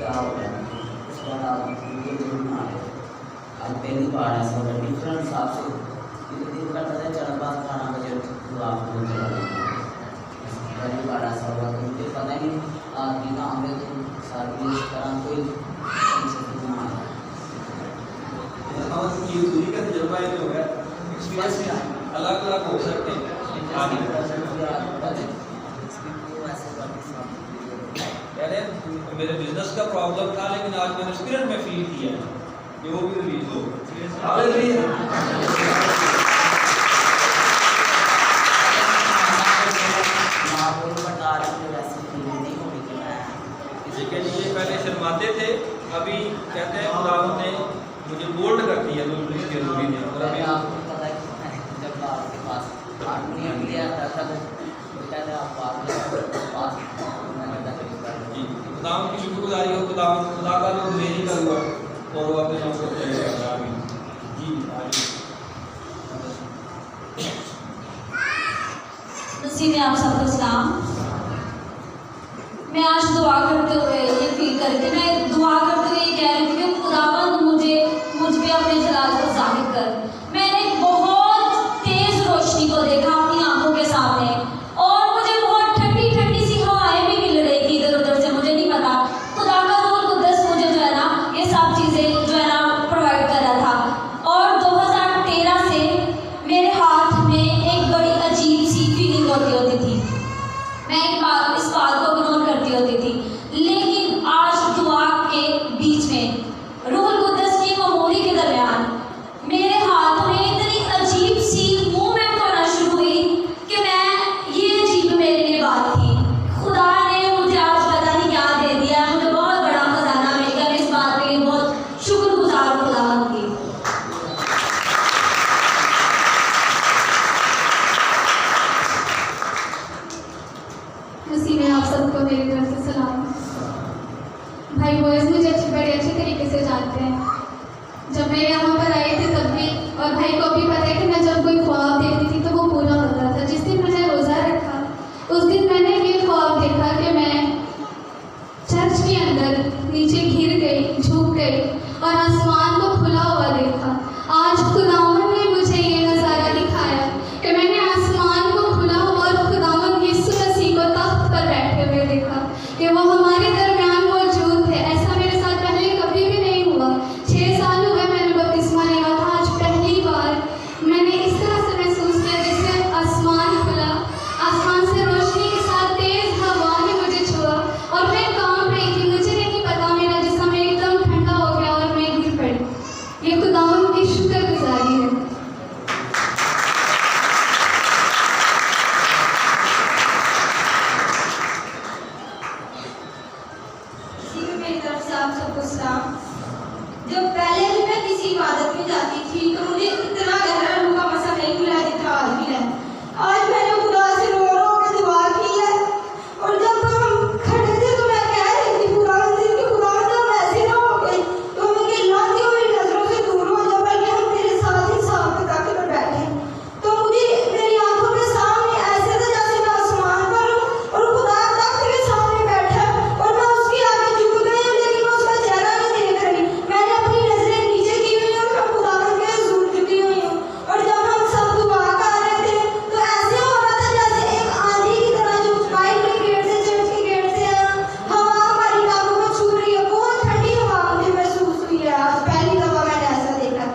क्या हो गया, उस बार आप मुझे जरूर ना आए। आज पहली बार ऐसा होगा डिफरेंट हिसाब से दिन का पता चला बात 12 बजे तो आपको चला पहली बार ऐसा हुआ तो मुझे पता ही आदमी काम में तो सारी इस तरह कोई ना आया। ये दूरी का तजुर्बा है जो है एक्सपीरियंस अलग अलग हो सकते हैं। मेरे बिजनेस का प्रॉब्लम था लेकिन आज मैंने स्पिरिट में फील किया कि वो भी रिलीज हो। के लिए पहले शर्माते थे, अभी कहते हैं खुदावंद ने मुझे बोल्ड कर दिया बिल्कुल जरूरी नहीं। और अभी आपको पता है जब आपके पास हारमोनियम लिया था तब कहते आप पास जी खुदावंद की शुक्रगुजारी हो, खुदावंद खुदा का जो मेरी का हुआ और वो अपने लोगों को करेगा। आमीन जी आमीन। मसीह में आप सबको सलाम। मैं आज दुआ करते हुए ये फील करके मैं दुआ करते हुए ये कह रही हूँ कि खुदावंद मुझ पे अपने जलाल को जाहिर कर। मैंने बहुत तेज रोशनी को देखा अपनी आंखों के सामने और मुझे बहुत ठंडी ठंडी सी हवाएं भी मिल रही थी इधर उधर से, मुझे नहीं पता खुदा का रूह कुद्दस मुझे जो है ना ये सब चीज़ें जो है ना प्रोवाइड कर रहा था। और 2013 से मेरे हाथ में एक बड़ी अजीब सी फीलिंग होती थी। मैं इस बात को इग्नोर करती होती थी, लेकिन आज दुआ के बीच में रूहुल कुद्दस की ममूरी के दरमियान मेरे हाथ में इतनी अजीब सी मूवमेंट होना शुरू हुई कि मैं ये अजीब मेरे लिए बात थी। खुदा ने मुझे आज पता नहीं क्या दे दिया, मुझे बहुत बड़ा खजाना मिल गया। मैं इस बात के लिए बहुत शुक्रगुजार हूँ खुदावंद की। मसीह में आप सबको मेरी तरफ से सलाम। भाई बॉयज़ मुझे बड़े अच्छे तरीके से जानते हैं। जब मैं यहाँ पर आई थी तब भी, और भाई को भी पता है कि मैं जब कोई ख्वाब देखती थी तो वो पूरा होता था। जिस दिन मैंने रोज़ा रखा उस दिन मैंने ये ख्वाब देखा कि मैं चर्च के अंदर नीचे गिर गई, झुक गई और आसमान को खुला हुआ देखा। आज खुदावंद ने मुझे ये नज़ारा दिखाया कि मैंने आसमान को खुला हुआ और खुदावंद यीशु मसीह को तख्त पर बैठे हुए देखा कि वो हमारे दरमियान मौजूद थे। ऐसा मेरे साथ पहले कभी भी नहीं हुआ। 6 साल हुए मैंने बपतिस्मा लिया था, आज पहली बार मैंने इस तरह से महसूस किया जैसे आसमान खुला, आसमान से रोशनी के साथ तेज़ हवा ने मुझे छुआ और मैं कांप रही थी। मुझे नहीं पता, मेरा जिस्म एकदम ठंडा हो गया और मैं गिर पड़ी। ये खुदावंद की शुक्रगुजारी है। मेरी तरफ से आप सबको सलाम। जब पहले भी मैं किसी इबादत में जाती थी तो मुझे इतना गहरा रूह का मसा नहीं मिला जितना आज मिला है। आज मैंने खुदा से रो रो के दुआ की है और जब हम खड़े थे तो मैं कह रही थी खुदावंद से कि खुदावंद हम ऐसे ना हो गए तो हम इनकी लाती हुई नजरों से दूर हो जाए, बल्कि हम तेरे साथ ही साथ पे ताकि पर बैठे। तो मुझे मेरी आंखों के सामने ऐसे था जैसे मैं आसमान पर हूँ और खुदा तख्त के सामने बैठा और मैं उसके आगे झुक गई हूँ, लेकिन मैं उसका चेहरा नहीं देख रही। मैंने अपनी नजरें नीचे की हुई और मैं खुदावंद के हुजूर झुकी हुई हूँ। और जब हम सब दुआ कर रहे थे तो ऐसे हो रहा था जैसे एक आंधी की तरह जो बाइक के गेट से, चर्च के गेट से हवा हमारी नाकों को छू रही है। बहुत ठंडी हवा मुझे महसूस हुई है। आज पहली दफा मैंने ऐसा देखा।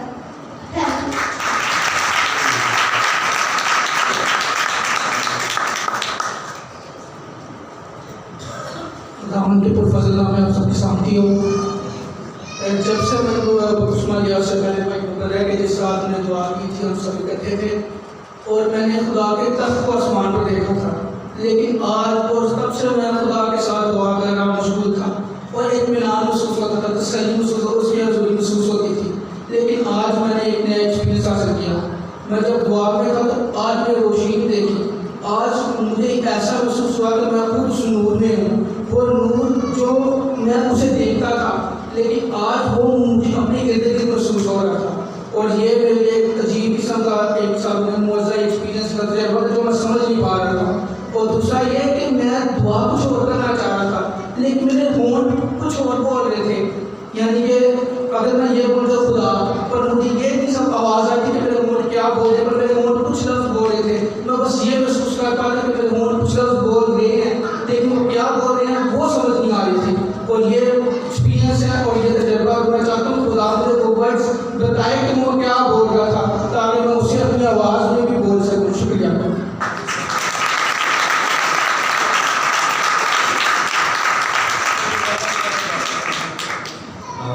Thank you. खुदावंद के पुरफज़ल नाम में आप सबकी शांति हो। जब से मैंने बपतिस्मा लिया उससे पहले भाई ऊपर रह के जिस रात में दुआ की थी हम सब इकट्ठे थे और मैंने खुदा के तख्त को आसमान पर देखा था। लेकिन आज और तब से मैं खुदा के साथ दुआ करना मशगूल था और एक मिलान महसूस होता था, तसल्ली महसूस होती, उसकी हज़ूरी महसूस होती थी। लेकिन आज मैंने एक नया एक्सपीरियंस हासिल किया। मैं जब दुआ में था तो आज मैं रोशनी देखी। आज मुझे ऐसा महसूस हुआ कि मैं खुद उस नूर में हूँ। वो नूर जो मैं उसे देखता था लेकिन आज वो मुझे अपने इर्द गिर्द महसूस हो रहा था। और ये मेरे लिए एक अजीब किस्म का एक मुआज़ा एक्सपीरियंस का तजुर्बा जो मैं समझ नहीं पा रहा था। और दूसरा ये कि मैं दुआ कुछ और करना चाह रहा था लेकिन मेरे होंठ कुछ और बोल अगर मैं ये बोल तो खुदा, पर मुझे ये नहीं सब आवाज़ आई थी कि मेरे मुंह क्या बोल रहे, पर मेरे मुंह कुछ लफ्ज़ बोल रहे थे। मैं बस ये महसूस कर पा रहा था कि मेरे मुंह कुछ लफ्ज़ बोल रहे हैं, लेकिन वो क्या बोल रहे हैं वो समझ नहीं आ रही थी। और ये एक्सपीरियंस है और ये तजर्बा मैं चाहता हूँ खुदा मुझे वो वर्ड्स बताए कि वो क्या बोल रहा था, ताकि मैं उसे अपनी आवाज़ में भी बोल सकूँ। शुक्रिया। हाँ,